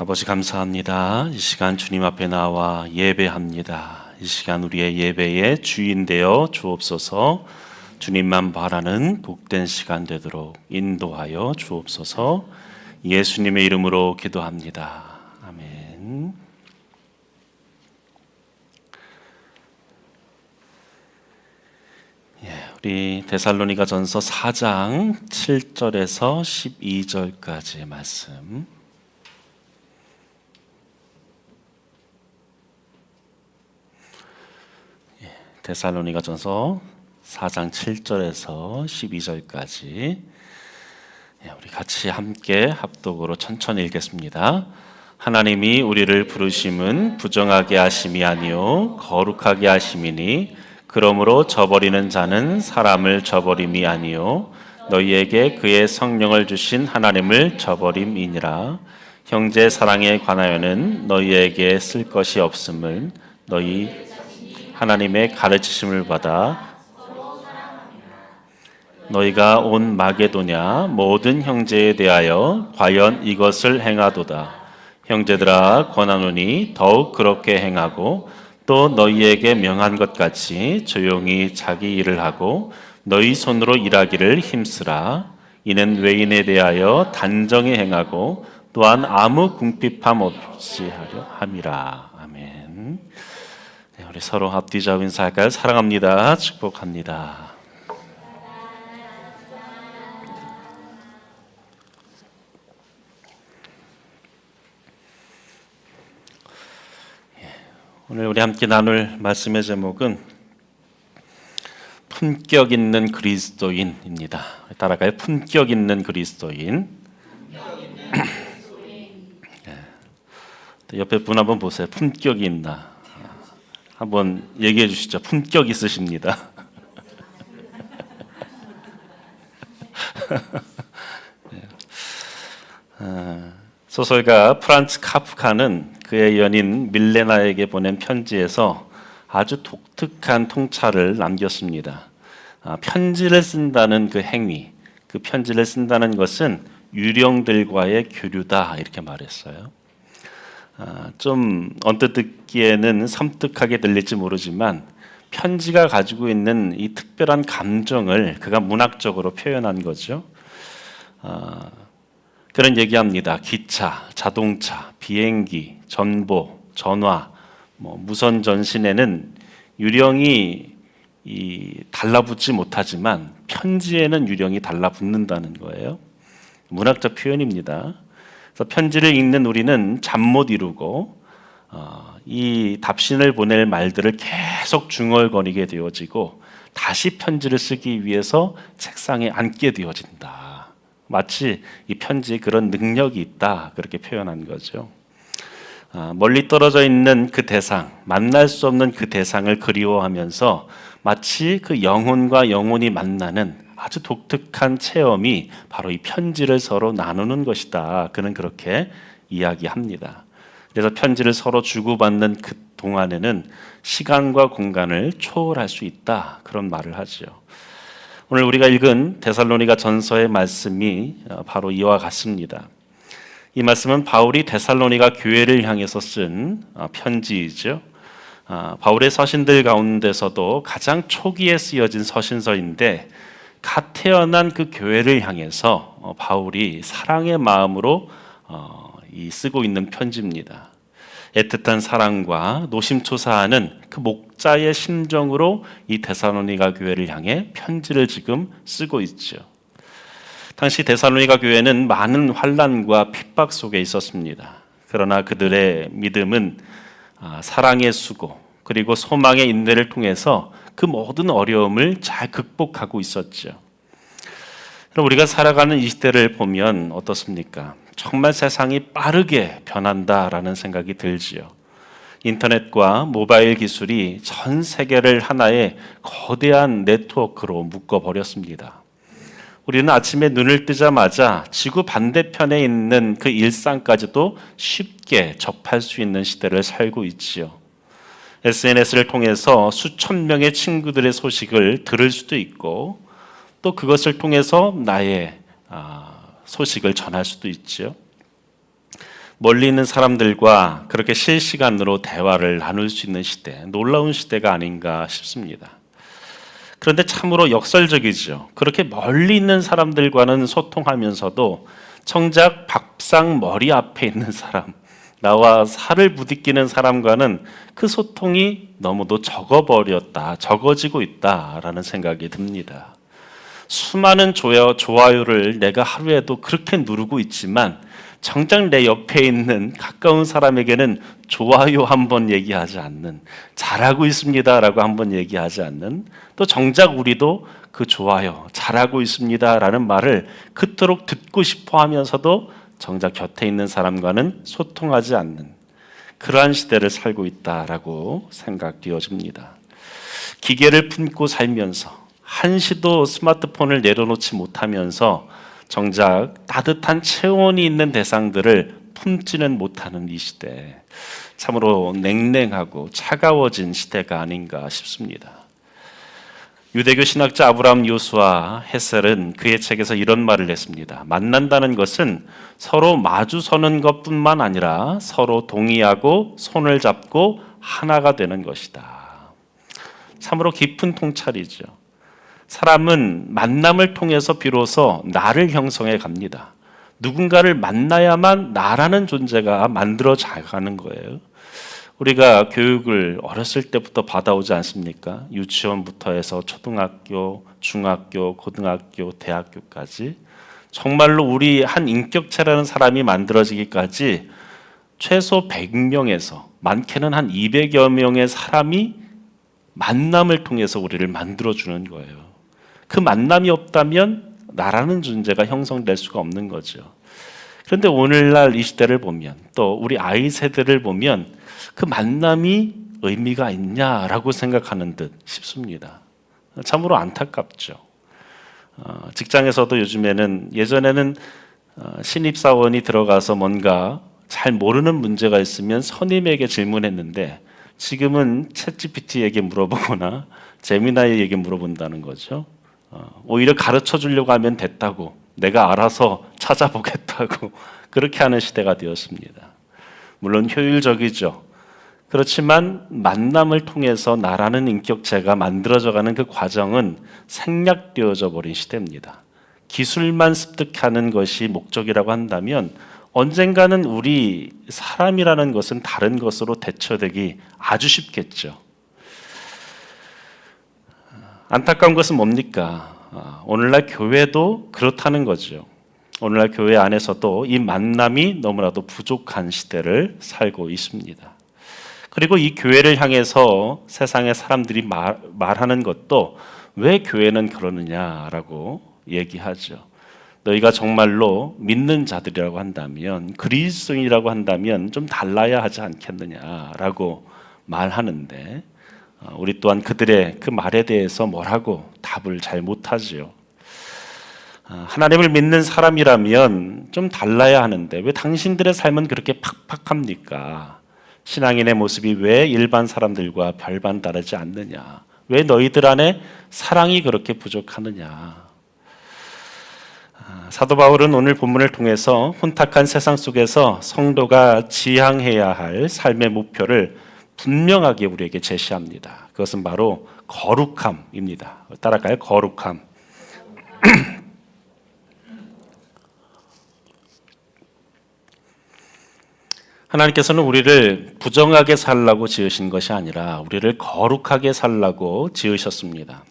아버지 감사합니다. 이 시간 주님 앞에 나와 예배합니다. 이 시간 우리의 예배의 주인 되어 주옵소서. 주님만 바라는 복된 시간 되도록 인도하여 주옵소서. 예수님의 이름으로 기도합니다. 아멘. 우리 데살로니가전서 4장 7절에서 12절까지의 말씀. 데살로니가전서 4장 7절에서 12절까지 우리 같이 함께 합독으로 천천히 읽겠습니다. 하나님이 우리를 부르심은 부정하게 하심이 아니요 거룩하게 하심이니 그러므로 저버리는 자는 사람을 저버림이 아니요 너희에게 그의 성령을 주신 하나님을 저버림이니라. 형제 사랑에 관하여는 너희에게 쓸 것이 없음을 너희 하나님의 가르치심을 받아 너희가 온 마게도냐 모든 형제에 대하여 과연 이것을 행하도다. 형제들아 권하노니 더욱 그렇게 행하고 또 너희에게 명한 것 같이 조용히 자기 일을 하고 너희 손으로 일하기를 힘쓰라. 이는 외인에 대하여 단정히 행하고 또한 아무 궁핍함 없이 하려 함이라. 아멘. 우리 서로 앞뒤좌우 인사할까요? 사랑합니다. 축복합니다. 오늘 우리 함께 나눌 말씀의 제목은 품격 있는 그리스도인입니다. 따라가요. 품격 있는 그리스도인. 옆에 분 한번 보세요. 품격이 있나? 한번 얘기해 주시죠. 품격 있으십니다. 소설가 프란츠 카프카는 그의 연인 밀레나에게 보낸 편지에서 아주 독특한 통찰을 남겼습니다. 편지를 쓴다는 그 행위, 그 편지를 쓴다는 것은 유령들과의 교류다 이렇게 말했어요. 좀 언뜻 듣기에는 섬뜩하게 들릴지 모르지만 편지가 가지고 있는 이 특별한 감정을 그가 문학적으로 표현한 거죠. 그런 얘기합니다. 기차, 자동차, 비행기, 전보, 전화, 무선 전신에는 유령이 달라붙지 못하지만 편지에는 유령이 달라붙는다는 거예요. 문학적 표현입니다. 그래서 편지를 읽는 우리는 잠 못 이루고 이 답신을 보낼 말들을 계속 중얼거리게 되어지고 다시 편지를 쓰기 위해서 책상에 앉게 되어진다. 마치 이 편지에 그런 능력이 있다 그렇게 표현한 거죠. 멀리 떨어져 있는 그 대상, 만날 수 없는 그 대상을 그리워하면서 마치 그 영혼과 영혼이 만나는 아주 독특한 체험이 바로 이 편지를 서로 나누는 것이다. 그는 그렇게 이야기합니다. 그래서 편지를 서로 주고받는 그 동안에는 시간과 공간을 초월할 수 있다. 그런 말을 하죠. 오늘 우리가 읽은 데살로니가 전서의 말씀이 바로 이와 같습니다. 이 말씀은 바울이 데살로니가 교회를 향해서 쓴 편지이죠. 바울의 서신들 가운데서도 가장 초기에 쓰여진 서신서인데 갓 태어난 그 교회를 향해서 바울이 사랑의 마음으로 쓰고 있는 편지입니다. 애틋한 사랑과 노심초사하는 그 목자의 심정으로 이 데살로니가 교회를 향해 편지를 지금 쓰고 있죠. 당시 데살로니가 교회는 많은 환난과 핍박 속에 있었습니다. 그러나 그들의 믿음은 사랑의 수고 그리고 소망의 인내를 통해서 그 모든 어려움을 잘 극복하고 있었죠. 그럼 우리가 살아가는 이 시대를 보면 어떻습니까? 정말 세상이 빠르게 변한다라는 생각이 들지요. 인터넷과 모바일 기술이 전 세계를 하나의 거대한 네트워크로 묶어버렸습니다. 우리는 아침에 눈을 뜨자마자 지구 반대편에 있는 그 일상까지도 쉽게 접할 수 있는 시대를 살고 있지요. SNS를 통해서 수천 명의 친구들의 소식을 들을 수도 있고 또 그것을 통해서 나의 소식을 전할 수도 있죠. 멀리 있는 사람들과 그렇게 실시간으로 대화를 나눌 수 있는 시대, 놀라운 시대가 아닌가 싶습니다. 그런데 참으로 역설적이죠. 그렇게 멀리 있는 사람들과는 소통하면서도 정작 밥상 머리 앞에 있는 사람, 나와 살을 부딪히는 사람과는 그 소통이 너무도 적어지고 있다라는 생각이 듭니다. 수많은 좋아요를 내가 하루에도 그렇게 누르고 있지만 정작 내 옆에 있는 가까운 사람에게는 좋아요 한번 얘기하지 않는, 잘하고 있습니다라고 한번 얘기하지 않는, 또 정작 우리도 그 좋아요, 잘하고 있습니다라는 말을 그토록 듣고 싶어 하면서도 정작 곁에 있는 사람과는 소통하지 않는 그러한 시대를 살고 있다라고 생각되어집니다. 기계를 품고 살면서 한시도 스마트폰을 내려놓지 못하면서 정작 따뜻한 체온이 있는 대상들을 품지는 못하는 이 시대, 참으로 냉랭하고 차가워진 시대가 아닌가 싶습니다. 유대교 신학자 아브라함 요수아 헤셀은 그의 책에서 이런 말을 했습니다. 만난다는 것은 서로 마주서는 것뿐만 아니라 서로 동의하고 손을 잡고 하나가 되는 것이다. 참으로 깊은 통찰이죠. 사람은 만남을 통해서 비로소 나를 형성해 갑니다. 누군가를 만나야만 나라는 존재가 만들어져 가는 거예요. 우리가 교육을 어렸을 때부터 받아오지 않습니까? 유치원부터 해서 초등학교, 중학교, 고등학교, 대학교까지 정말로 우리 한 인격체라는 사람이 만들어지기까지 최소 100명에서 많게는 한 200여 명의 사람이 만남을 통해서 우리를 만들어주는 거예요. 그 만남이 없다면 나라는 존재가 형성될 수가 없는 거죠. 그런데 오늘날 이 시대를 보면, 또 우리 아이 세대를 보면 그 만남이 의미가 있냐라고 생각하는 듯 싶습니다. 참으로 안타깝죠. 직장에서도 요즘에는, 예전에는 신입사원이 들어가서 뭔가 잘 모르는 문제가 있으면 선임에게 질문했는데 지금은 챗GPT에게 물어보거나 제미나이에게 물어본다는 거죠. 오히려 가르쳐 주려고 하면 됐다고, 내가 알아서 찾아보겠다고 그렇게 하는 시대가 되었습니다. 물론 효율적이죠. 그렇지만 만남을 통해서 나라는 인격체가 만들어져가는 그 과정은 생략되어져 버린 시대입니다. 기술만 습득하는 것이 목적이라고 한다면 언젠가는 우리 사람이라는 것은 다른 것으로 대처되기 아주 쉽겠죠. 안타까운 것은 뭡니까? 오늘날 교회도 그렇다는 거죠. 오늘날 교회 안에서도 이 만남이 너무나도 부족한 시대를 살고 있습니다. 그리고 이 교회를 향해서 세상의 사람들이 말하는 것도 왜 교회는 그러느냐라고 얘기하죠. 너희가 정말로 믿는 자들이라고 한다면, 그리스도인이라고 한다면 좀 달라야 하지 않겠느냐라고 말하는데 우리 또한 그들의 그 말에 대해서 뭐라고 답을 잘 못하지요. 하나님을 믿는 사람이라면 좀 달라야 하는데 왜 당신들의 삶은 그렇게 팍팍합니까? 신앙인의 모습이 왜 일반 사람들과 별반 다르지 않느냐? 왜 너희들 안에 사랑이 그렇게 부족하느냐? 사도 바울은 오늘 본문을 통해서 혼탁한 세상 속에서 성도가 지향해야 할 삶의 목표를 분명하게 우리에게 제시합니다. 그것은 바로 거룩함입니다. 따라갈까요? 거룩함. 하나님께서는 우리를 부정하게 살라고 지으신 것이 아니라 우리를 거룩하게 살라고 지으셨습니다.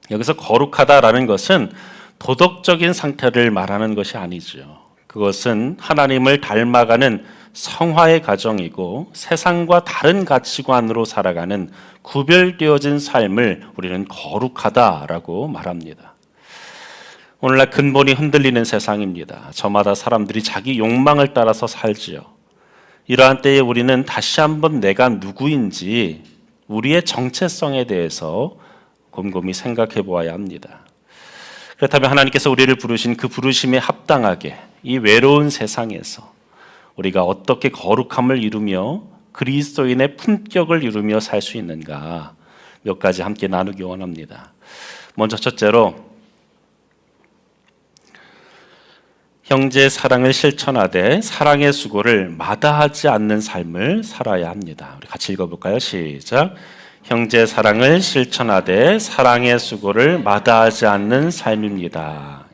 여기서 거룩하다라는 것은 도덕적인 상태를 말하는 것이 아니죠. 그것은 하나님을 닮아가는 성화의 과정이고 세상과 다른 가치관으로 살아가는 구별되어진 삶을 우리는 거룩하다라고 말합니다. 오늘날 근본이 흔들리는 세상입니다. 저마다 사람들이 자기 욕망을 따라서 살지요. 이러한 때에 우리는 다시 한번 내가 누구인지 우리의 정체성에 대해서 곰곰이 생각해 보아야 합니다. 그렇다면 하나님께서 우리를 부르신 그 부르심에 합당하게 이 외로운 세상에서 우리가 어떻게 거룩함을 이루며 그리스도인의 품격을 이루며 살 수 있는가 몇 가지 함께 나누기 원합니다. 먼저 첫째로 형제의 사랑을 실천하되 사랑의 수고를 마다하지 않는 삶을 살아야 합니다. 우리 같이 읽어볼까요? 시작. 형제의 사랑을 실천하되 사랑의 수고를 마다하지 않는 삶입니다.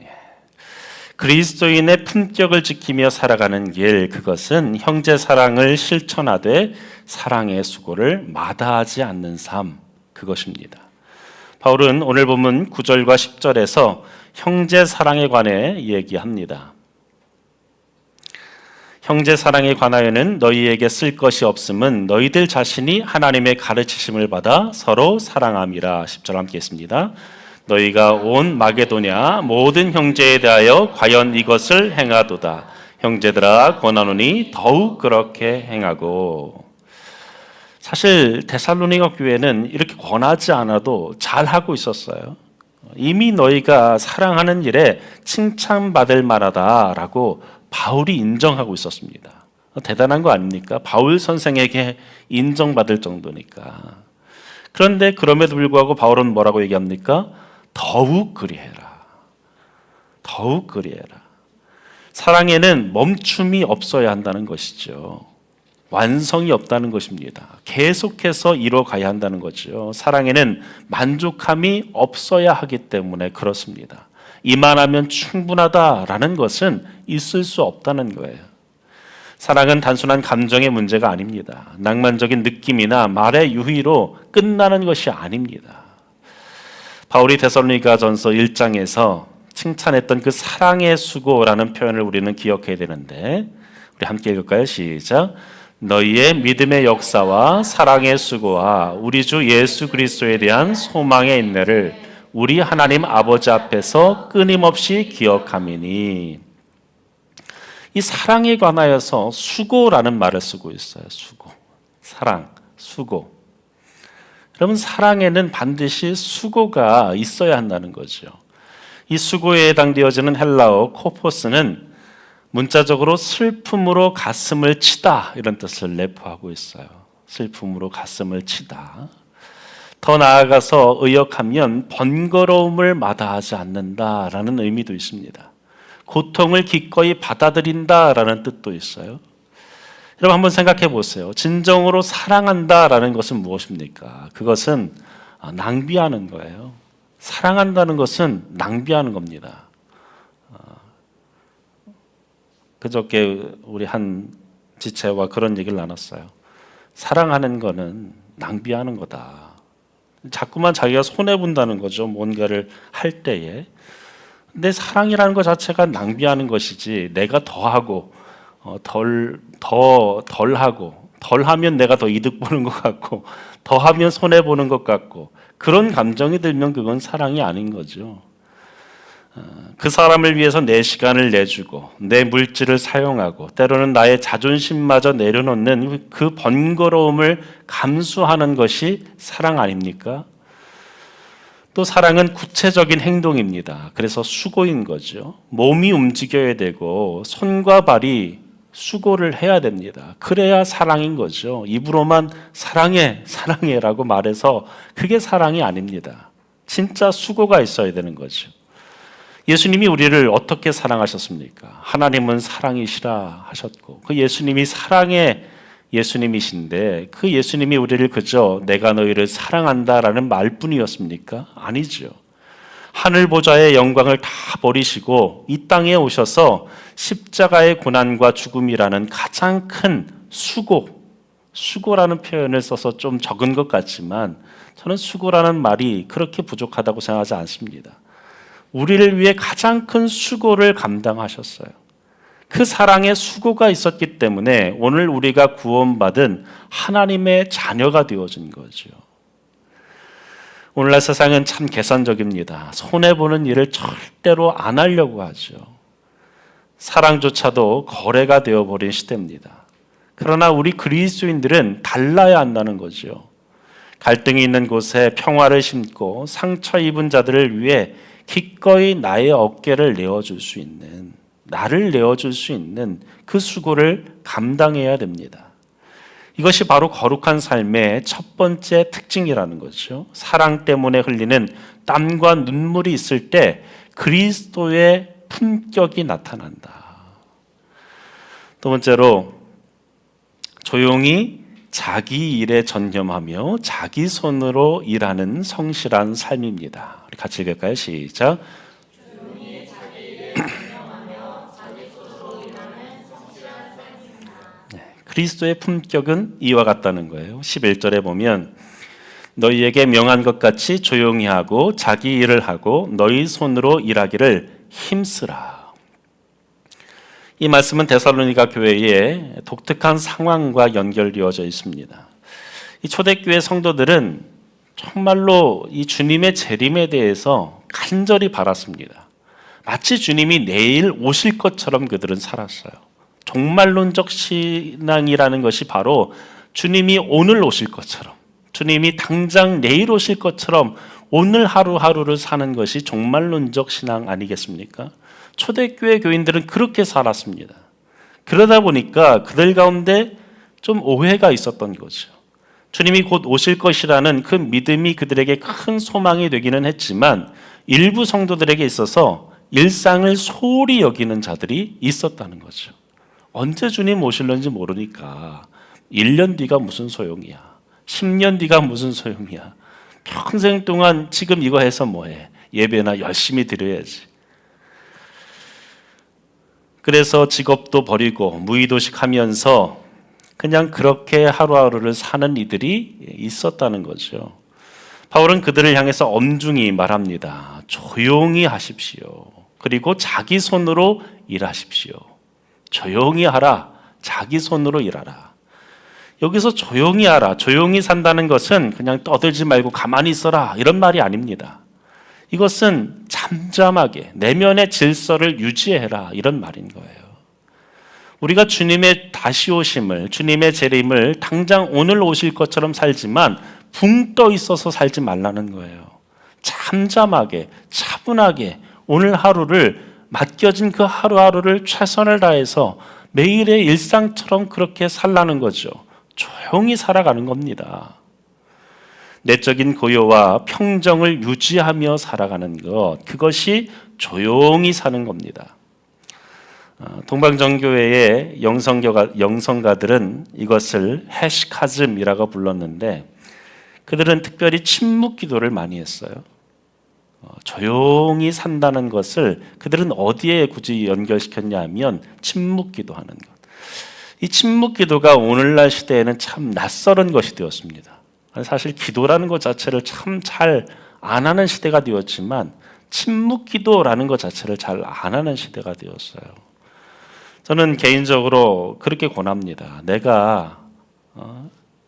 그리스도인의 품격을 지키며 살아가는 길, 그것은 형제 사랑을 실천하되 사랑의 수고를 마다하지 않는 삶, 그것입니다. 바울은 오늘 본문 9절과 10절에서 형제 사랑에 관해 얘기합니다. 형제 사랑에 관하여는 너희에게 쓸 것이 없음은 너희들 자신이 하나님의 가르치심을 받아 서로 사랑함이라. 10절 함께 했습니다. 너희가 온 마게도냐 모든 형제에 대하여 과연 이것을 행하도다. 형제들아 권하노니 더욱 그렇게 행하고. 사실 데살로니가 교회는 이렇게 권하지 않아도 잘하고 있었어요. 이미 너희가 사랑하는 일에 칭찬받을 만하다라고 바울이 인정하고 있었습니다. 대단한 거 아닙니까? 바울 선생에게 인정받을 정도니까. 그런데 그럼에도 불구하고 바울은 뭐라고 얘기합니까? 더욱 그리해라. 더욱 그리해라. 사랑에는 멈춤이 없어야 한다는 것이죠. 완성이 없다는 것입니다. 계속해서 이뤄가야 한다는 거죠. 사랑에는 만족함이 없어야 하기 때문에 그렇습니다. 이만하면 충분하다라는 것은 있을 수 없다는 거예요. 사랑은 단순한 감정의 문제가 아닙니다. 낭만적인 느낌이나 말의 유희로 끝나는 것이 아닙니다. 바울이 데살로니가전서 1장에서 칭찬했던 그 사랑의 수고라는 표현을 우리는 기억해야 되는데, 우리 함께 읽을까요? 시작. 너희의 믿음의 역사와 사랑의 수고와 우리 주 예수 그리스도에 대한 소망의 인내를 우리 하나님 아버지 앞에서 끊임없이 기억함이니. 이 사랑에 관하여서 수고라는 말을 쓰고 있어요. 수고. 사랑, 수고. 여러분, 사랑에는 반드시 수고가 있어야 한다는 거죠. 이 수고에 해당되어지는 헬라어 코포스는 문자적으로 슬픔으로 가슴을 치다 이런 뜻을 내포하고 있어요. 슬픔으로 가슴을 치다. 더 나아가서 의역하면 번거로움을 마다하지 않는다라는 의미도 있습니다. 고통을 기꺼이 받아들인다라는 뜻도 있어요. 여러분 한번 생각해 보세요. 진정으로 사랑한다라는 것은 무엇입니까? 그것은 낭비하는 거예요. 사랑한다는 것은 낭비하는 겁니다. 그저께 우리 한 지체와 그런 얘기를 나눴어요. 사랑하는 거는 낭비하는 거다. 자꾸만 자기가 손해본다는 거죠. 뭔가를 할 때에. 근데 사랑이라는 것 자체가 낭비하는 것이지, 내가 더하고 덜하고 덜하면 내가 더 이득 보는 것 같고 더하면 손해보는 것 같고 그런 감정이 들면 그건 사랑이 아닌 거죠. 그 사람을 위해서 내 시간을 내주고 내 물질을 사용하고 때로는 나의 자존심마저 내려놓는 그 번거로움을 감수하는 것이 사랑 아닙니까? 또 사랑은 구체적인 행동입니다. 그래서 수고인 거죠. 몸이 움직여야 되고 손과 발이 수고를 해야 됩니다. 그래야 사랑인 거죠. 입으로만 사랑해, 사랑해라고 말해서 그게 사랑이 아닙니다. 진짜 수고가 있어야 되는 거죠. 예수님이 우리를 어떻게 사랑하셨습니까? 하나님은 사랑이시라 하셨고 그 예수님이 사랑의 예수님이신데 그 예수님이 우리를 그저 내가 너희를 사랑한다라는 말뿐이었습니까? 아니죠. 하늘 보좌의 영광을 다 버리시고 이 땅에 오셔서 십자가의 고난과 죽음이라는 가장 큰 수고라는 표현을 써서 좀 적은 것 같지만 저는 수고라는 말이 그렇게 부족하다고 생각하지 않습니다. 우리를 위해 가장 큰 수고를 감당하셨어요. 그 사랑의 수고가 있었기 때문에 오늘 우리가 구원받은 하나님의 자녀가 되어진 거죠. 오늘날 세상은 참 계산적입니다. 손해보는 일을 절대로 안 하려고 하죠. 사랑조차도 거래가 되어버린 시대입니다. 그러나 우리 그리스도인들은 달라야 한다는 거죠. 갈등이 있는 곳에 평화를 심고 상처 입은 자들을 위해 기꺼이 나의 어깨를 내어줄 수 있는, 나를 내어줄 수 있는 그 수고를 감당해야 됩니다. 이것이 바로 거룩한 삶의 첫 번째 특징이라는 거죠. 사랑 때문에 흘리는 땀과 눈물이 있을 때 그리스도의 품격이 나타난다. 두 번째로 조용히 자기 일에 전념하며 자기 손으로 일하는 성실한 삶입니다. 우리 같이 읽을까요? 시작. 조용히 자기 일에 전념하며 자기 손으로 일하는 성실한 삶입니다. 그리스도의 품격은 이와 같다는 거예요. 11절에 보면 너희에게 명한 것 같이 조용히 하고 자기 일을 하고 너희 손으로 일하기를 힘쓰라. 이 말씀은 데살로니가 교회의 독특한 상황과 연결되어져 있습니다. 이 초대교회 성도들은 정말로 이 주님의 재림에 대해서 간절히 바랐습니다. 마치 주님이 내일 오실 것처럼 그들은 살았어요. 종말론적 신앙이라는 것이 바로 주님이 오늘 오실 것처럼, 주님이 당장 내일 오실 것처럼 오늘 하루하루를 사는 것이 종말론적 신앙 아니겠습니까? 초대교회 교인들은 그렇게 살았습니다. 그러다 보니까 그들 가운데 좀 오해가 있었던 거죠. 주님이 곧 오실 것이라는 그 믿음이 그들에게 큰 소망이 되기는 했지만 일부 성도들에게 있어서 일상을 소홀히 여기는 자들이 있었다는 거죠. 언제 주님 오실는지 모르니까 1년 뒤가 무슨 소용이야. 10년 뒤가 무슨 소용이야. 평생 동안 지금 이거 해서 뭐해. 예배나 열심히 드려야지. 그래서 직업도 버리고 무의도식하면서 그냥 그렇게 하루하루를 사는 이들이 있었다는 거죠. 바울은 그들을 향해서 엄중히 말합니다. 조용히 하십시오. 그리고 자기 손으로 일하십시오. 조용히 하라. 자기 손으로 일하라. 여기서 조용히 하라. 조용히 산다는 것은 그냥 떠들지 말고 가만히 있어라. 이런 말이 아닙니다. 이것은 잠잠하게 내면의 질서를 유지해라. 이런 말인 거예요. 우리가 주님의 다시 오심을, 주님의 재림을 당장 오늘 오실 것처럼 살지만 붕 떠 있어서 살지 말라는 거예요. 잠잠하게, 차분하게 오늘 하루를, 맡겨진 그 하루하루를 최선을 다해서 매일의 일상처럼 그렇게 살라는 거죠. 조용히 살아가는 겁니다. 내적인 고요와 평정을 유지하며 살아가는 것, 그것이 조용히 사는 겁니다. 동방정교회의 영성가들은 이것을 해시카즘이라고 불렀는데 그들은 특별히 침묵 기도를 많이 했어요. 조용히 산다는 것을 그들은 어디에 굳이 연결시켰냐 하면 침묵 기도하는 것. 이 침묵 기도가 오늘날 시대에는 참 낯설은 것이 되었습니다. 사실 기도라는 것 자체를 참 잘 안 하는 시대가 되었지만 침묵 기도라는 것 자체를 잘 안 하는 시대가 되었어요. 저는 개인적으로 그렇게 권합니다. 내가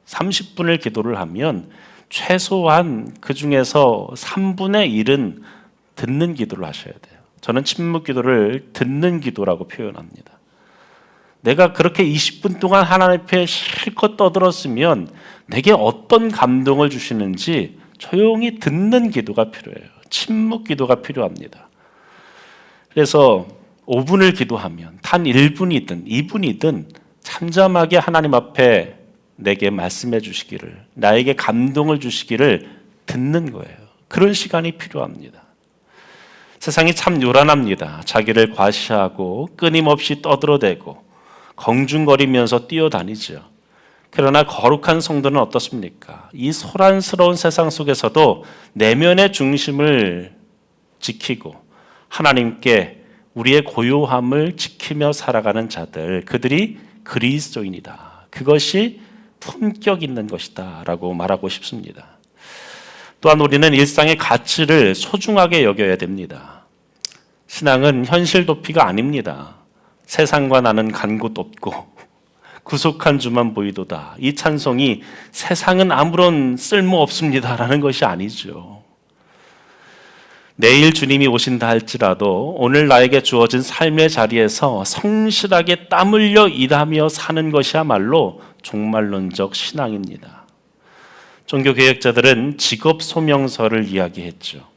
30분을 기도를 하면 최소한 그 중에서 3분의 1은 듣는 기도를 하셔야 돼요. 저는 침묵 기도를 듣는 기도라고 표현합니다. 내가 그렇게 20분 동안 하나님 앞에 실컷 떠들었으면 내게 어떤 감동을 주시는지 조용히 듣는 기도가 필요해요. 침묵 기도가 필요합니다. 그래서 5분을 기도하면 단 1분이든 2분이든 잠잠하게 하나님 앞에 내게 말씀해 주시기를, 나에게 감동을 주시기를 듣는 거예요. 그런 시간이 필요합니다. 세상이 참 요란합니다. 자기를 과시하고 끊임없이 떠들어대고 공중거리면서 뛰어다니죠. 그러나 거룩한 성도는 어떻습니까? 이 소란스러운 세상 속에서도 내면의 중심을 지키고 하나님께 우리의 고요함을 지키며 살아가는 자들, 그들이 그리스도인이다. 그것이 품격 있는 것이다 라고 말하고 싶습니다. 또한 우리는 일상의 가치를 소중하게 여겨야 됩니다. 신앙은 현실 도피가 아닙니다. 세상과 나는 간 곳 없고 구속한 주만 보이도다. 이 찬송이 세상은 아무런 쓸모 없습니다라는 것이 아니죠. 내일 주님이 오신다 할지라도 오늘 나에게 주어진 삶의 자리에서 성실하게 땀 흘려 일하며 사는 것이야말로 종말론적 신앙입니다. 종교개혁자들은 직업 소명서를 이야기했죠.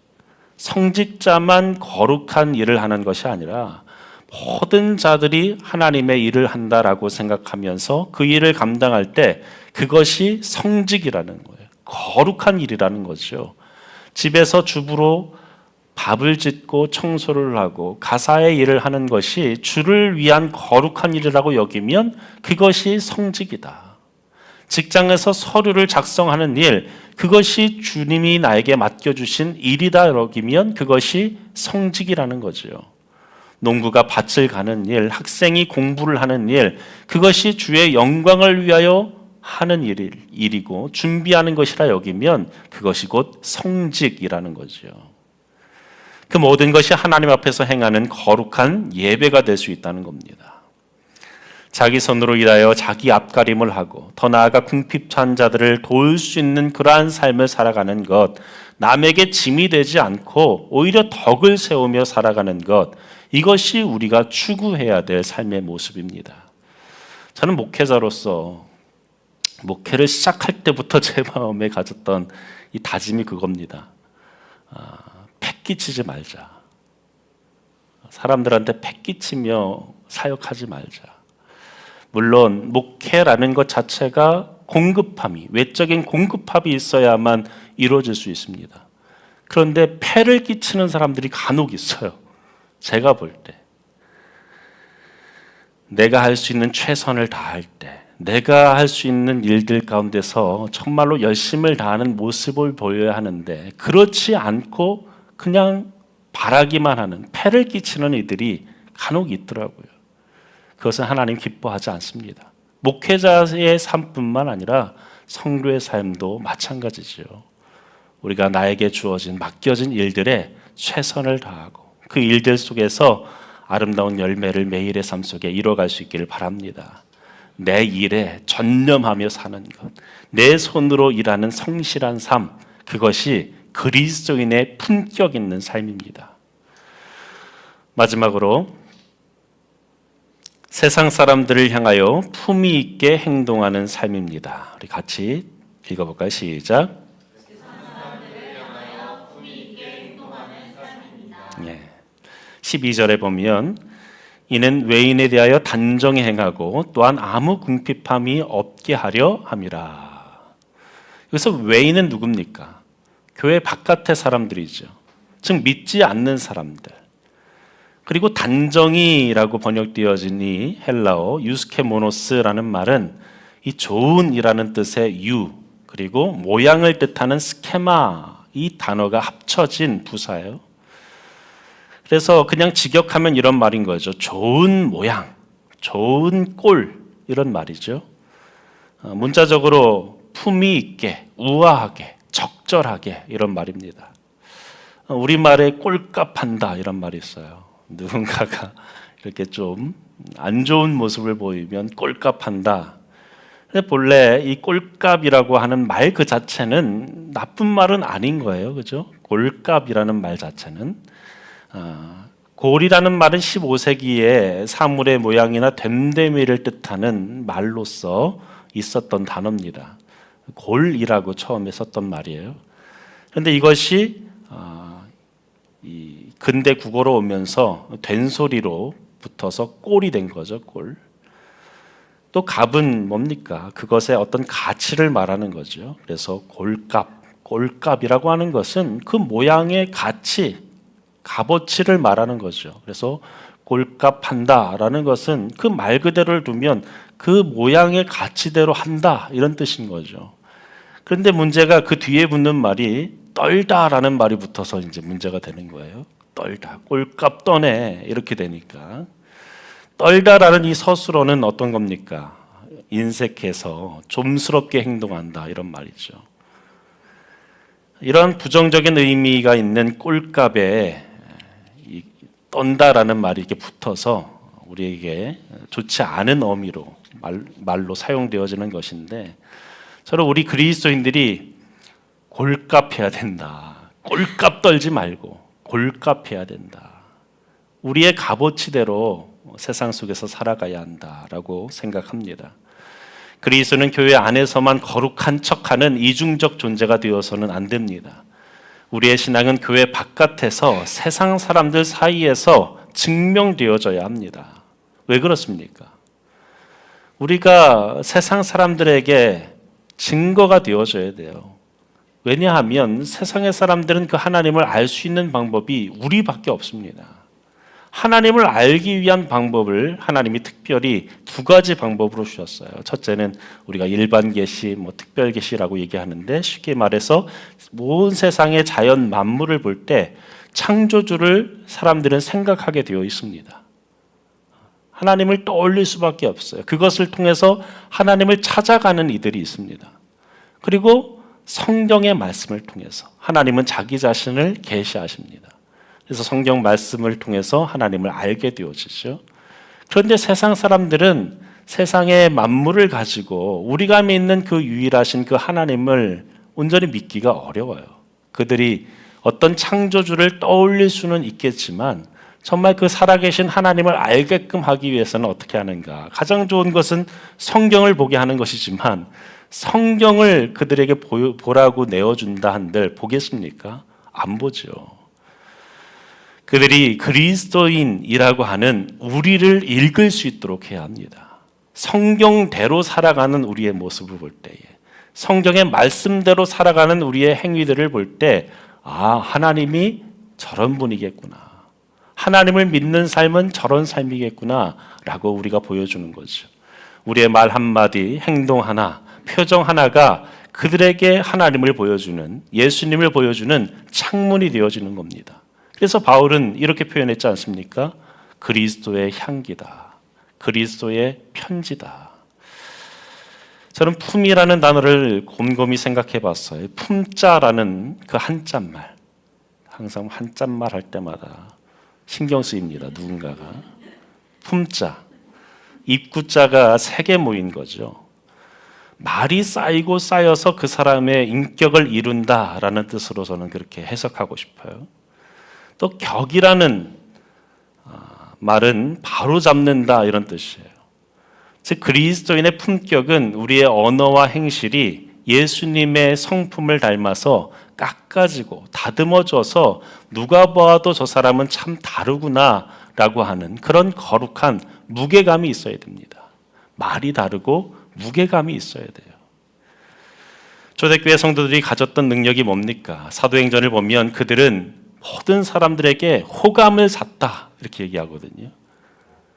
성직자만 거룩한 일을 하는 것이 아니라 모든 자들이 하나님의 일을 한다라고 생각하면서 그 일을 감당할 때 그것이 성직이라는 거예요. 거룩한 일이라는 거죠. 집에서 주부로 밥을 짓고 청소를 하고 가사의 일을 하는 것이 주를 위한 거룩한 일이라고 여기면 그것이 성직이다. 직장에서 서류를 작성하는 일, 그것이 주님이 나에게 맡겨주신 일이다 여기면 그것이 성직이라는 거죠. 농부가 밭을 가는 일, 학생이 공부를 하는 일, 그것이 주의 영광을 위하여 하는 일이고 준비하는 것이라 여기면 그것이 곧 성직이라는 거죠. 그 모든 것이 하나님 앞에서 행하는 거룩한 예배가 될 수 있다는 겁니다. 자기 손으로 일하여 자기 앞가림을 하고 더 나아가 궁핍한 자들을 도울 수 있는 그러한 삶을 살아가는 것, 남에게 짐이 되지 않고 오히려 덕을 세우며 살아가는 것, 이것이 우리가 추구해야 될 삶의 모습입니다. 저는 목회자로서 목회를 시작할 때부터 제 마음에 가졌던 이 다짐이 그겁니다. 패 끼치지 말자. 사람들한테 패 끼치며 사역하지 말자. 물론 목회라는 것 자체가 공급함이, 외적인 공급함이 있어야만 이루어질 수 있습니다. 그런데 패를 끼치는 사람들이 간혹 있어요. 제가 볼 때. 내가 할 수 있는 최선을 다할 때, 내가 할 수 있는 일들 가운데서 정말로 열심을 다하는 모습을 보여야 하는데 그렇지 않고 그냥 바라기만 하는, 패를 끼치는 이들이 간혹 있더라고요. 그것은 하나님 기뻐하지 않습니다. 목회자의 삶뿐만 아니라 성도의 삶도 마찬가지죠. 우리가 나에게 주어진 맡겨진 일들에 최선을 다하고 그 일들 속에서 아름다운 열매를 매일의 삶 속에 이뤄갈 수 있기를 바랍니다. 내 일에 전념하며 사는 것, 내 손으로 일하는 성실한 삶, 그것이 그리스도인의 품격 있는 삶입니다. 마지막으로 세상 사람들을 향하여 품위 있게 행동하는 삶입니다. 우리 같이 읽어볼까요? 시작. 세상 사람들을 향하여 품위 있게 행동하는 삶입니다. 12절에 보면 이는 외인에 대하여 단정히 행하고 또한 아무 궁핍함이 없게 하려 함이라. 여기서 외인은 누굽니까? 교회 바깥의 사람들이죠. 즉 믿지 않는 사람들. 그리고 단정이라고 번역되어진 이 헬라어 유스케모노스라는 말은 이 좋은이라는 뜻의 유, 그리고 모양을 뜻하는 스케마, 이 단어가 합쳐진 부사예요. 그래서 그냥 직역하면 이런 말인 거죠. 좋은 모양, 좋은 꼴, 이런 말이죠. 문자적으로 품위 있게, 우아하게, 적절하게, 이런 말입니다. 우리말에 꼴값한다 이런 말이 있어요. 누군가가 이렇게 좀 안 좋은 모습을 보이면 꼴값한다. 근데 본래 이 꼴값이라고 하는 말 그 자체는 나쁜 말은 아닌 거예요. 그죠? 꼴값이라는 말 자체는. 골이라는 말은 15세기에 사물의 모양이나 됨됨이를 뜻하는 말로서 있었던 단어입니다. 골이라고 처음에 썼던 말이에요. 그런데 이것이 이 근대 국어로 오면서 된소리로 붙어서 꼴이 된 거죠. 꼴. 또 값은 뭡니까? 그것의 어떤 가치를 말하는 거죠. 그래서 골값, 꼴값이라고 하는 것은 그 모양의 가치, 값어치를 말하는 거죠. 그래서 꼴값한다라는 것은 그 말 그대로를 두면 그 모양의 가치대로 한다 이런 뜻인 거죠. 그런데 문제가 그 뒤에 붙는 말이 떨다라는 말이 붙어서 이제 문제가 되는 거예요. 떨다, 꼴값 떠네 이렇게 되니까 떨다라는 이 서술어는 어떤 겁니까? 인색해서 좀스럽게 행동한다 이런 말이죠. 이런 부정적인 의미가 있는 꼴값에 이 떤다라는 말이 이렇게 붙어서 우리에게 좋지 않은 어미로 말로 사용되어지는 것인데 서로 우리 그리스도인들이 골값해야 된다. 꼴값 떨지 말고 골값해야 된다. 우리의 값어치대로 세상 속에서 살아가야 한다라고 생각합니다. 그리스도는 교회 안에서만 거룩한 척하는 이중적 존재가 되어서는 안 됩니다. 우리의 신앙은 교회 바깥에서 세상 사람들 사이에서 증명되어져야 합니다. 왜 그렇습니까? 우리가 세상 사람들에게 증거가 되어져야 돼요. 왜냐하면 세상의 사람들은 그 하나님을 알 수 있는 방법이 우리밖에 없습니다. 하나님을 알기 위한 방법을 하나님이 특별히 두 가지 방법으로 주셨어요. 첫째는 우리가 일반 계시, 특별 계시라고 얘기하는데, 쉽게 말해서 온 세상의 자연 만물을 볼 때 창조주를 사람들은 생각하게 되어 있습니다. 하나님을 떠올릴 수밖에 없어요. 그것을 통해서 하나님을 찾아가는 이들이 있습니다. 그리고 성경의 말씀을 통해서 하나님은 자기 자신을 계시하십니다. 그래서 성경 말씀을 통해서 하나님을 알게 되어지죠. 그런데 세상 사람들은 세상의 만물을 가지고 우리가 믿는 그 유일하신 그 하나님을 온전히 믿기가 어려워요. 그들이 어떤 창조주를 떠올릴 수는 있겠지만 정말 그 살아계신 하나님을 알게끔 하기 위해서는 어떻게 하는가? 가장 좋은 것은 성경을 보게 하는 것이지만, 성경을 그들에게 보라고 내어준다 한들 보겠습니까? 안 보죠. 그들이 그리스도인이라고 하는 우리를 읽을 수 있도록 해야 합니다. 성경대로 살아가는 우리의 모습을 볼 때에, 성경의 말씀대로 살아가는 우리의 행위들을 볼 때, 하나님이 저런 분이겠구나, 하나님을 믿는 삶은 저런 삶이겠구나 라고 우리가 보여주는 거죠. 우리의 말 한마디, 행동 하나, 표정 하나가 그들에게 하나님을 보여주는, 예수님을 보여주는 창문이 되어지는 겁니다. 그래서 바울은 이렇게 표현했지 않습니까? 그리스도의 향기다, 그리스도의 편지다. 저는 품이라는 단어를 곰곰이 생각해 봤어요. 품자라는 그 한자말, 항상 한자말 할 때마다 신경 쓰입니다. 누군가가 품자, 입구자가 3개 모인 거죠. 말이 쌓이고 쌓여서 그 사람의 인격을 이룬다라는 뜻으로 저는 그렇게 해석하고 싶어요. 또 격이라는 말은 바로 잡는다, 이런 뜻이에요. 즉 그리스도인의 품격은 우리의 언어와 행실이 예수님의 성품을 닮아서 깎아지고 다듬어져서 누가 봐도 저 사람은 참 다르구나 라고 하는 그런 거룩한 무게감이 있어야 됩니다. 말이 다르고 무게감이 있어야 돼요. 초대교회 성도들이 가졌던 능력이 뭡니까? 사도행전을 보면 그들은 모든 사람들에게 호감을 샀다, 이렇게 얘기하거든요.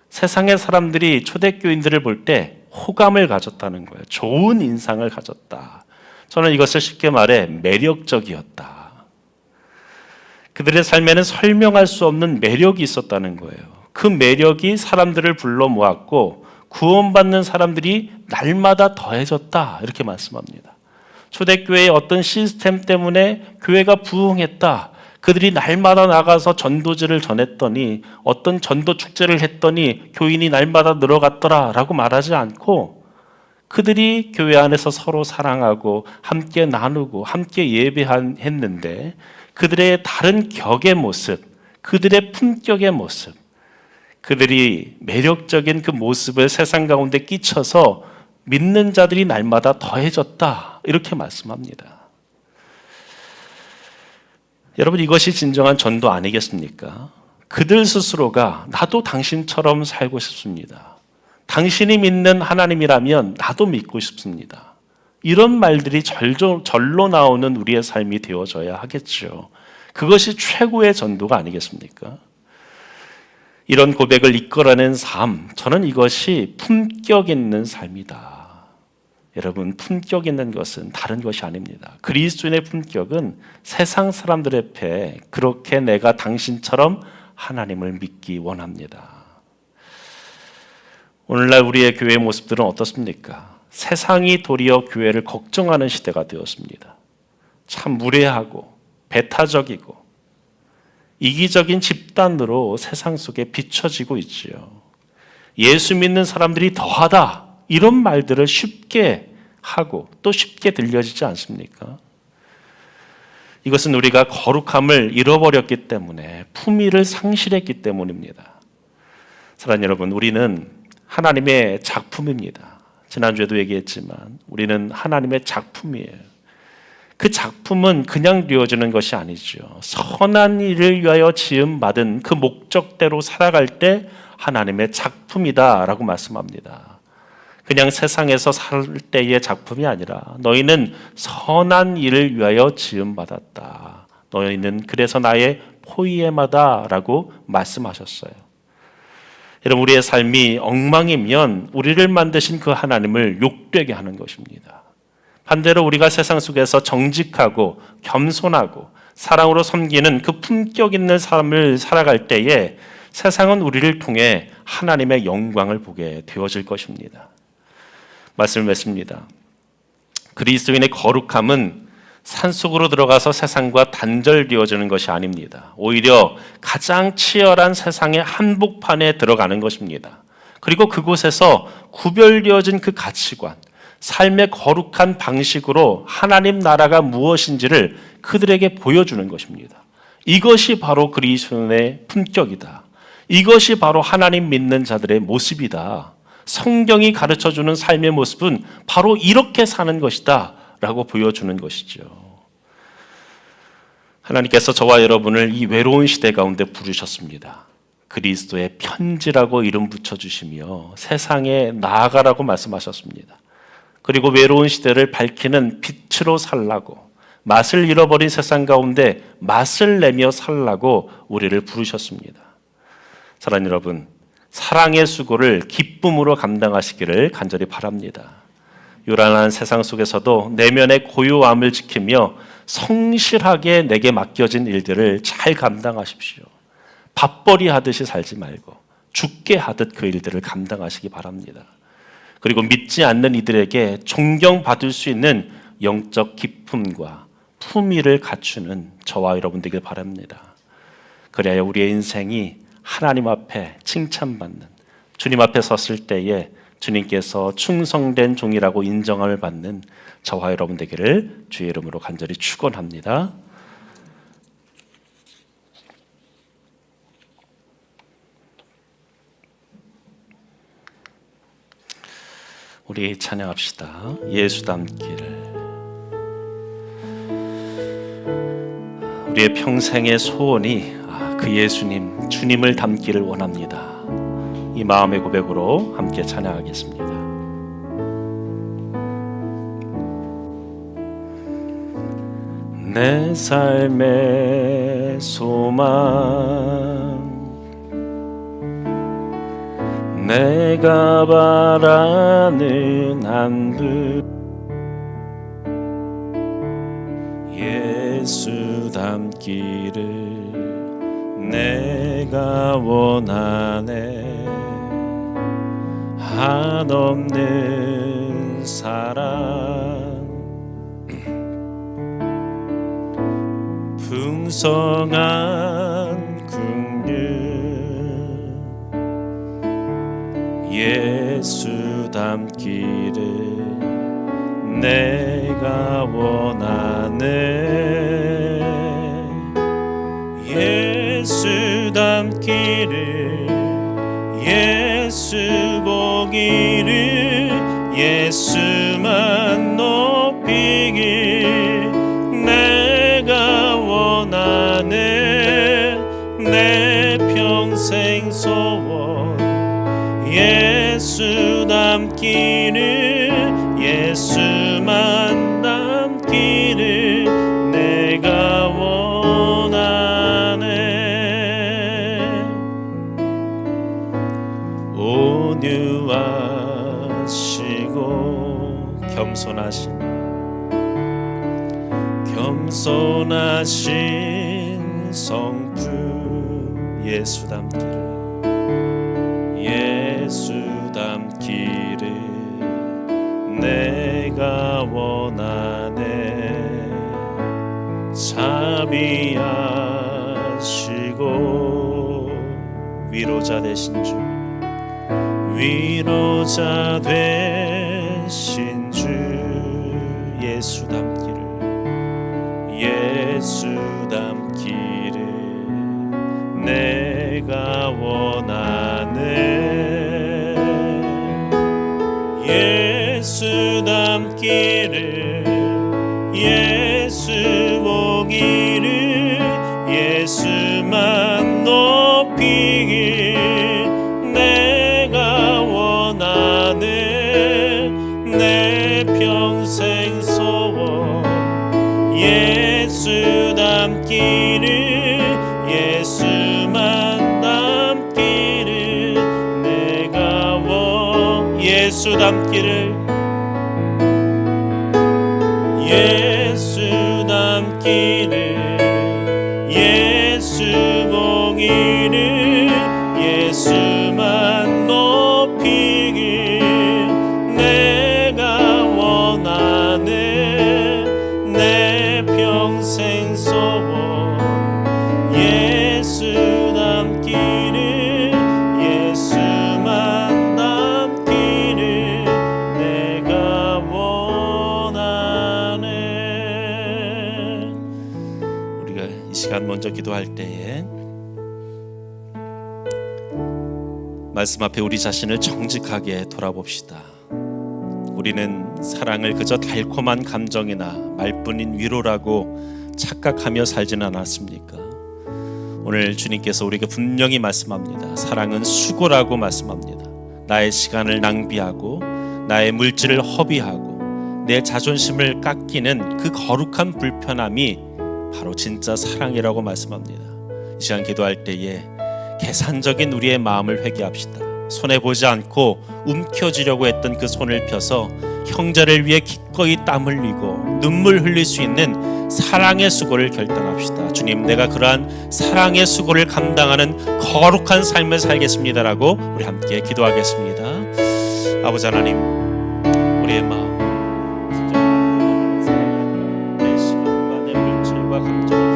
세상의 사람들이 초대교인들을 볼 때 호감을 가졌다는 거예요. 좋은 인상을 가졌다. 저는 이것을 쉽게 말해 매력적이었다. 그들의 삶에는 설명할 수 없는 매력이 있었다는 거예요. 그 매력이 사람들을 불러 모았고 구원받는 사람들이 날마다 더해졌다, 이렇게 말씀합니다. 초대교회의 어떤 시스템 때문에 교회가 부흥했다, 그들이 날마다 나가서 전도지를 전했더니, 어떤 전도 축제를 했더니 교인이 날마다 늘어갔더라 라고 말하지 않고, 그들이 교회 안에서 서로 사랑하고 함께 나누고 함께 예배했는데 그들의 다른 격의 모습, 그들의 품격의 모습, 그들이 매력적인 그 모습을 세상 가운데 끼쳐서 믿는 자들이 날마다 더해졌다, 이렇게 말씀합니다. 여러분, 이것이 진정한 전도 아니겠습니까? 그들 스스로가 나도 당신처럼 살고 싶습니다, 당신이 믿는 하나님이라면 나도 믿고 싶습니다, 이런 말들이 절로 나오는 우리의 삶이 되어져야 하겠죠. 그것이 최고의 전도가 아니겠습니까? 이런 고백을 이끌어낸 삶, 저는 이것이 품격 있는 삶이다. 여러분, 품격 있는 것은 다른 것이 아닙니다. 그리스도인의 품격은 세상 사람들 앞에 그렇게 내가 당신처럼 하나님을 믿기 원합니다. 오늘날 우리의 교회의 모습들은 어떻습니까? 세상이 도리어 교회를 걱정하는 시대가 되었습니다. 참 무례하고 배타적이고 이기적인 집단으로 세상 속에 비춰지고 있지요. 예수 믿는 사람들이 더하다, 이런 말들을 쉽게 하고 또 쉽게 들려지지 않습니까? 이것은 우리가 거룩함을 잃어버렸기 때문에, 품위를 상실했기 때문입니다. 사랑하는 여러분, 우리는 하나님의 작품입니다. 지난주에도 얘기했지만 우리는 하나님의 작품이에요. 그 작품은 그냥 되어지는 것이 아니죠. 선한 일을 위하여 지음받은 그 목적대로 살아갈 때 하나님의 작품이다라고 말씀합니다. 그냥 세상에서 살 때의 작품이 아니라 너희는 선한 일을 위하여 지음받았다. 너희는 그래서 나의 포이에마다라고 말씀하셨어요. 여러분, 우리의 삶이 엉망이면 우리를 만드신 그 하나님을 욕되게 하는 것입니다. 반대로 우리가 세상 속에서 정직하고 겸손하고 사랑으로 섬기는 그 품격 있는 삶을 살아갈 때에 세상은 우리를 통해 하나님의 영광을 보게 되어질 것입니다. 말씀을 맺습니다. 그리스도인의 거룩함은 산속으로 들어가서 세상과 단절되어지는 것이 아닙니다. 오히려 가장 치열한 세상의 한복판에 들어가는 것입니다. 그리고 그곳에서 구별되어진 그 가치관, 삶의 거룩한 방식으로 하나님 나라가 무엇인지를 그들에게 보여주는 것입니다. 이것이 바로 그리스도인의 품격이다. 이것이 바로 하나님 믿는 자들의 모습이다. 성경이 가르쳐주는 삶의 모습은 바로 이렇게 사는 것이다 라고 보여주는 것이죠. 하나님께서 저와 여러분을 이 외로운 시대 가운데 부르셨습니다. 그리스도의 편지라고 이름 붙여주시며 세상에 나아가라고 말씀하셨습니다. 그리고 외로운 시대를 밝히는 빛으로 살라고, 맛을 잃어버린 세상 가운데 맛을 내며 살라고 우리를 부르셨습니다. 사랑하는 여러분, 사랑의 수고를 기쁨으로 감당하시기를 간절히 바랍니다. 요란한 세상 속에서도 내면의 고요함을 지키며 성실하게 내게 맡겨진 일들을 잘 감당하십시오. 밥벌이 하듯이 살지 말고 죽게 하듯 그 일들을 감당하시기 바랍니다. 그리고 믿지 않는 이들에게 존경받을 수 있는 영적 기쁨과 품위를 갖추는 저와 여러분 되길 바랍니다. 그래야 우리의 인생이 하나님 앞에 칭찬받는, 주님 앞에 섰을 때에 주님께서 충성된 종이라고 인정함을 받는 저와 여러분 되기를 주의 이름으로 간절히 축원합니다. 우리 찬양합시다. 예수 닮기를. 우리의 평생의 소원이 그 예수님, 주님을 닮기를 원합니다. 이 마음의 고백으로 함께 찬양하겠습니다. 내 삶의 소망, 내가 바라는 한분, 예수 닮기를 내가 원하네. 한없는 사랑, 풍성한 긍휼, 예수 닮기를 내가 원하네. 예수 닮기를, 예수 보기를, 예수만 높이길 내가 원하네. 내 평생 소원, 예수 닮기를, 예수만 닮기를 내가 원하네. 온유하시고 겸손하신 성품, 예수 닮기를, 예수 닮기를 내가 원하네. 자비하시고 위로자 되신 주, 위로자 되신 주, 예수 닮기를, 예수 닮기를 내가 원하네. 예수 닮기를, 예수 보기를, 예수만 높이길 내가 원하네. 예수 닮기를, 예수 닮기를, 예수 보기를, 예수만 높이길 내가 원하네. 내 평생 소원 예수 닮기를, 예수만 닮기를 내가 원하네. 우리가 이 시간 먼저 기도할 때에 말씀 앞에 우리 자신을 정직하게 돌아봅시다. 우리는 사랑을 그저 달콤한 감정이나 말뿐인 위로라고 착각하며 살지는 않았습니까? 오늘 주님께서 우리에게 분명히 말씀합니다. 사랑은 수고라고 말씀합니다. 나의 시간을 낭비하고 나의 물질을 허비하고 내 자존심을 깎이는 그 거룩한 불편함이 바로 진짜 사랑이라고 말씀합니다. 이 시간 기도할 때에 계산적인 우리의 마음을 회개합시다. 손해보지 않고 움켜쥐려고 했던 그 손을 펴서 형제를 위해 기꺼이 땀 흘리고 눈물 흘릴 수 있는 사랑의 수고를 결단합시다. 주님, 내가 그러한 사랑의 수고를 감당하는 거룩한 삶을 살겠습니다라고 우리 함께 기도하겠습니다. 아버지 하나님, 우리의 마음 내 시간과 내 물질과 감정을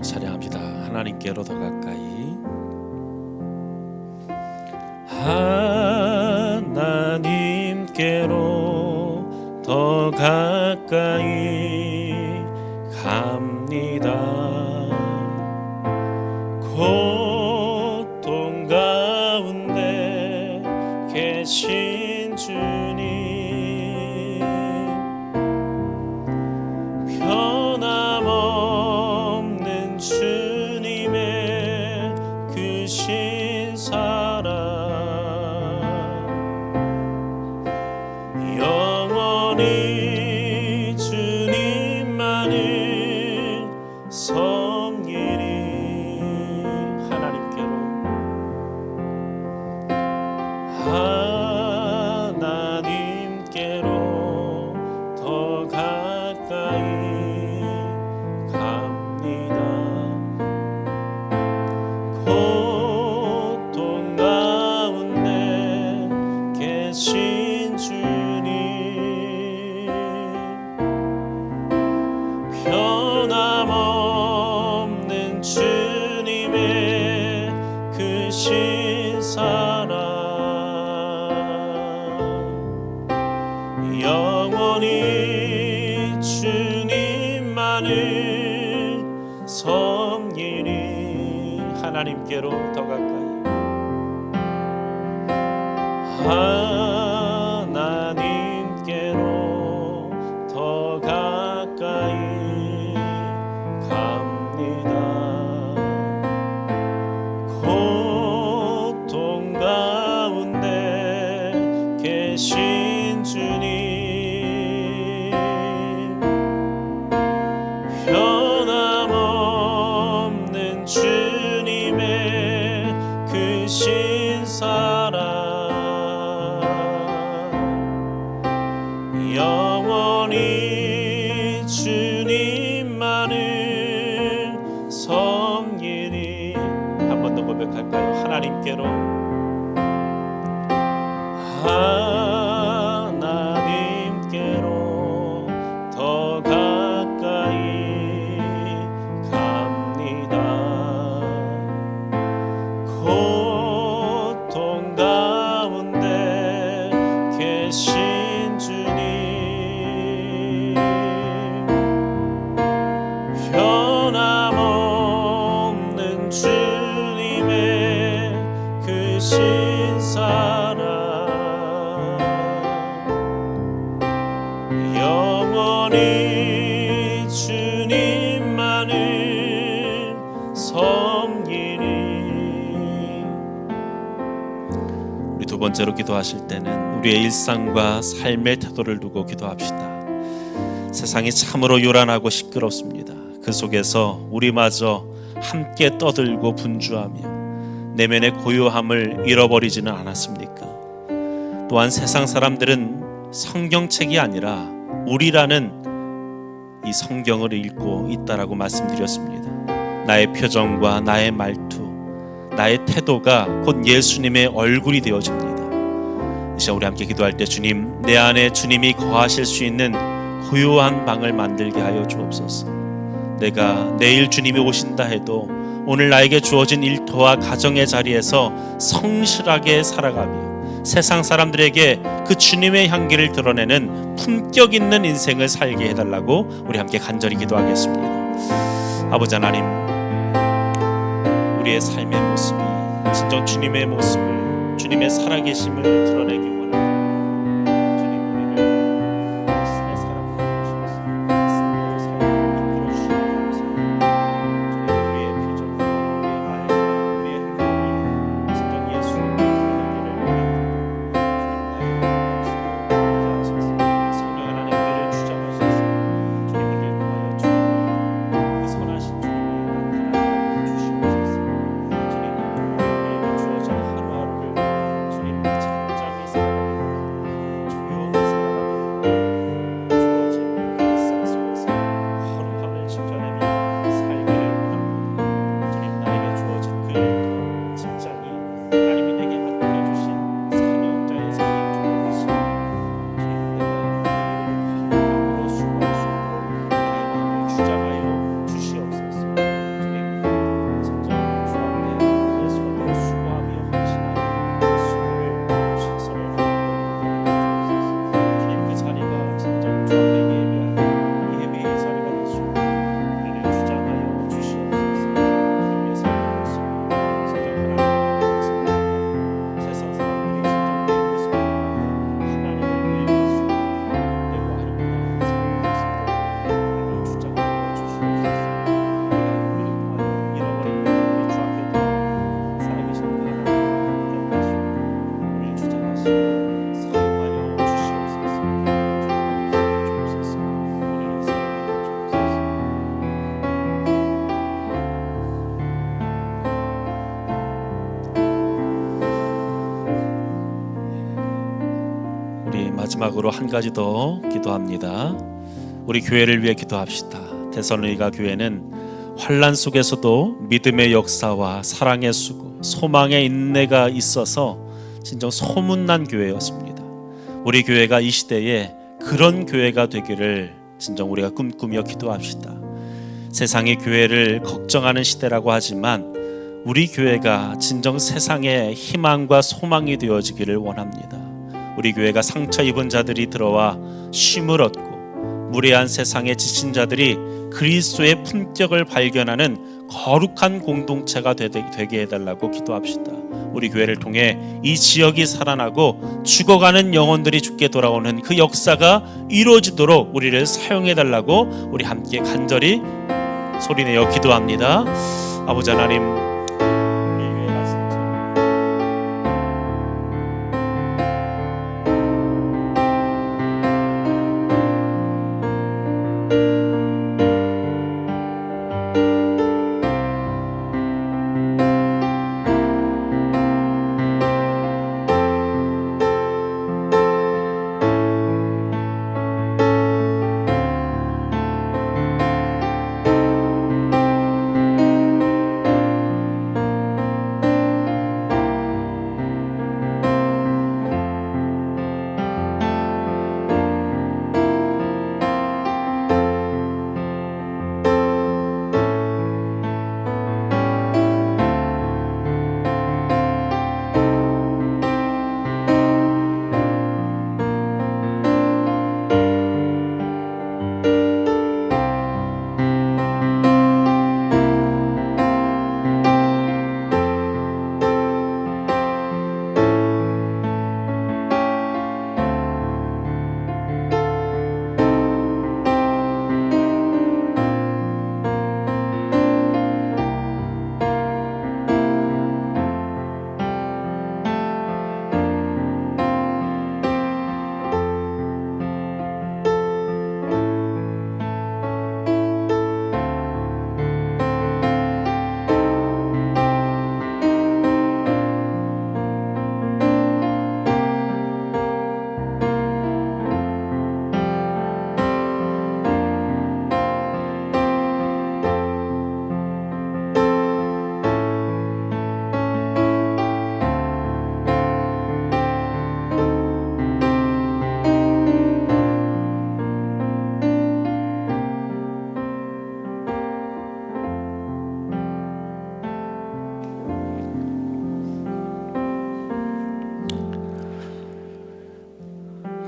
찬양합니다. 하나님께로 더 가까이, 하나님께로 더 가까이 갑니다. 고통 가운데 계신 주님, 변함없는 주님의 그 신사랑 영원히 주님만을 섬기리. 하나님께로 더 가까이 갑니다. 고통 가운데 계신 주님, 변함없는 주님의 그 신사랑 영원히 주님만을 섬기리. 하나님께로 더 가까이, 하나님께로 더 가까이 갑니다. 고통 가운데 계신 주님, 변함없는 주님의 그 신사랑 영원히 주님만을 섬기리. 한 번 더 고백할까요? 하나님께로, 하나님께로 더 가까이 갑니다. 고통 가운데 계신 주님, 변함없는 주님의 그 신사랑 영원히 주님만을 섬기리. 우리 두 번째로 기도하실 때는 우리의 일상과 삶의 태도를 두고 기도합시다. 세상이 참으로 요란하고 시끄럽습니다. 그 속에서 우리마저 함께 떠들고 분주하며 내면의 고요함을 잃어버리지는 않았습니까? 또한 세상 사람들은 성경책이 아니라 우리라는 이 성경을 읽고 있다라고 말씀드렸습니다. 나의 표정과 나의 말투, 나의 태도가 곧 예수님의 얼굴이 되어집니다. 이 시간 우리 함께 기도할 때, 주님, 내 안에 주님이 거하실 수 있는 고요한 방을 만들게 하여 주옵소서. 내가 내일 주님이 오신다 해도 오늘 나에게 주어진 일터와 가정의 자리에서 성실하게 살아가며 세상 사람들에게 그 주님의 향기를 드러내는 품격 있는 인생을 살게 해달라고 우리 함께 간절히 기도하겠습니다. 아버지 하나님, 우리의 삶의 모습이 진정 주님의 모습을, 주님의 살아계심을 드러내기 원합니다. 주님, 우리를 말씀의 사랑으로 주셔서 말씀대로 살게 이끌어 주시옵소서. 주님, 우리의 표정과 우리의 말과 우리의 행동이 진정 예수님을 드러내기를 원합니다. 성령 하나님, 우리를 주장하셔서 주님, 우리를 통하여 주님이 그 선하신 주님이 나타나게 주시옵소서. 주님, 우리에게 주어진 하루하루를 주님 잠잠히 살아가며 조용히 살아가며 주어진 그 일상 속에서 허름함을 지켜내며 살기를 원합니다. 주님, 나에게 주어진 그 일터, 직장이 하나님이 내게 맡겨주신 사명자의 자리인 줄 믿습니다. 주님, 내가 그 일을 화목함으로 수고할 수 있도록 나의 마음을 주장하여 주시옵소서. 주님, 진정 주 앞에 내 손으로 수고하며 헌신하여 그 수고를 최선을 다하고 주옵소서. 주님, 그 자리가 진정 주 앞에 예배하는 예배의 자리가 될 수 있도록 우리를 주장하여 주시옵소서. 주님의 삶의 모습이 진정 하나님의 칭찬과 세상 사람들이 진정 내 모습을 보고 하나님을 위해 수 있는 내고 아름다운 삶의 모습으로 우리를 주장하여 주시옵소서. 우리를 통하여 잃어버린 우리 주 앞에 살아계신 그 하나님 기억할 수 있고 우리를 주장하시고 사용하여 주시옵소서. 주님, 주옵소서. 우리를 사용하여 주옵소서. 우리 마지막으로 한 가지 더 기도합니다. 우리 교회를 위해 기도합시다. 데살로니가 교회는 환난 속에서도 믿음의 역사와 사랑의 수고, 소망의 인내가 있어서 진정 소문난 교회였습니다. 우리 교회가 이 시대에 그런 교회가 되기를 진정 우리가 꿈꾸며 기도합시다. 세상이 교회를 걱정하는 시대라고 하지만 우리 교회가 진정 세상의 희망과 소망이 되어지기를 원합니다. 우리 교회가 상처 입은 자들이 들어와 쉼을 얻고 무례한 세상에 지친 자들이 그리스도의 품격을 발견하는 거룩한 공동체가 되게 해달라고 기도합시다. 우리 교회를 통해 이 지역이 살아나고 죽어가는 영혼들이 죽게 돌아오는 그 역사가 이루어지도록 우리를 사용해달라고 우리 함께 간절히 소리내어 기도합니다. 아버지 하나님,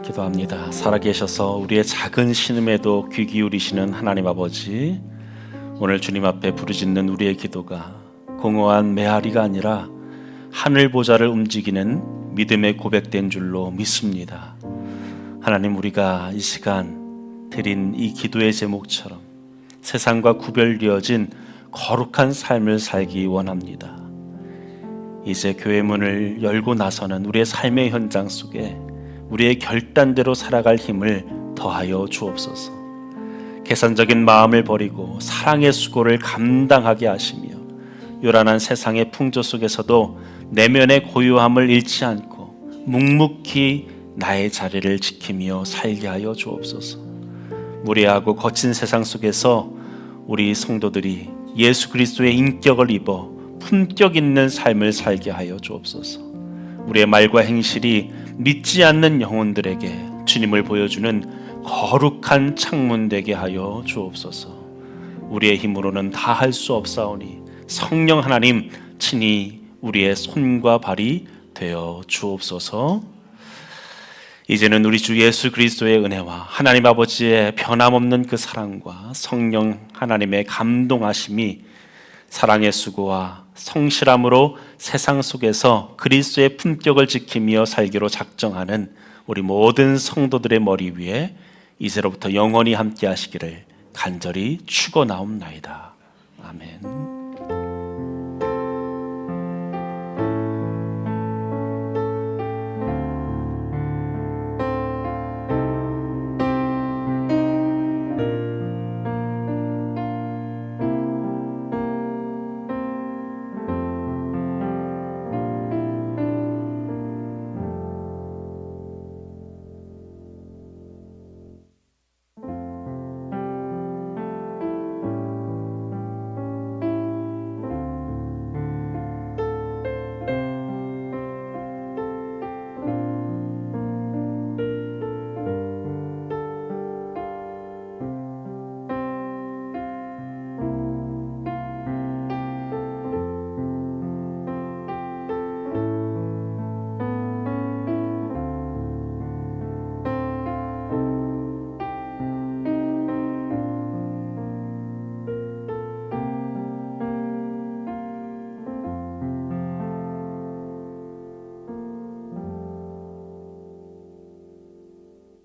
기도합니다. 살아계셔서 우리의 작은 신음에도 귀 기울이시는 하나님 아버지, 오늘 주님 앞에 부르짖는 우리의 기도가 공허한 메아리가 아니라 하늘 보좌를 움직이는 믿음의 고백된 줄로 믿습니다. 하나님, 우리가 이 시간 드린 이 기도의 제목처럼 세상과 구별되어진 거룩한 삶을 살기 원합니다. 이제 교회 문을 열고 나서는 우리의 삶의 현장 속에 우리의 결단대로 살아갈 힘을 더하여 주옵소서. 계산적인 마음을 버리고 사랑의 수고를 감당하게 하시며 요란한 세상의 풍조 속에서도 내면의 고요함을 잃지 않고 묵묵히 나의 자리를 지키며 살게 하여 주옵소서. 무례하고 거친 세상 속에서 우리 성도들이 예수 그리스도의 인격을 입어 품격 있는 삶을 살게 하여 주옵소서. 우리의 말과 행실이 믿지 않는 영혼들에게 주님을 보여주는 거룩한 창문 되게 하여 주옵소서. 우리의 힘으로는 다 할 수 없사오니 성령 하나님 친히 우리의 손과 발이 되어 주옵소서. 이제는 우리 주 예수 그리스도의 은혜와 하나님 아버지의 변함없는 그 사랑과 성령 하나님의 감동하심이 사랑의 수고와 성실함으로 세상 속에서 그리스도의 품격을 지키며 살기로 작정하는 우리 모든 성도들의 머리 위에 이제로부터 영원히 함께 하시기를 간절히 축원하옵나이다. 아멘.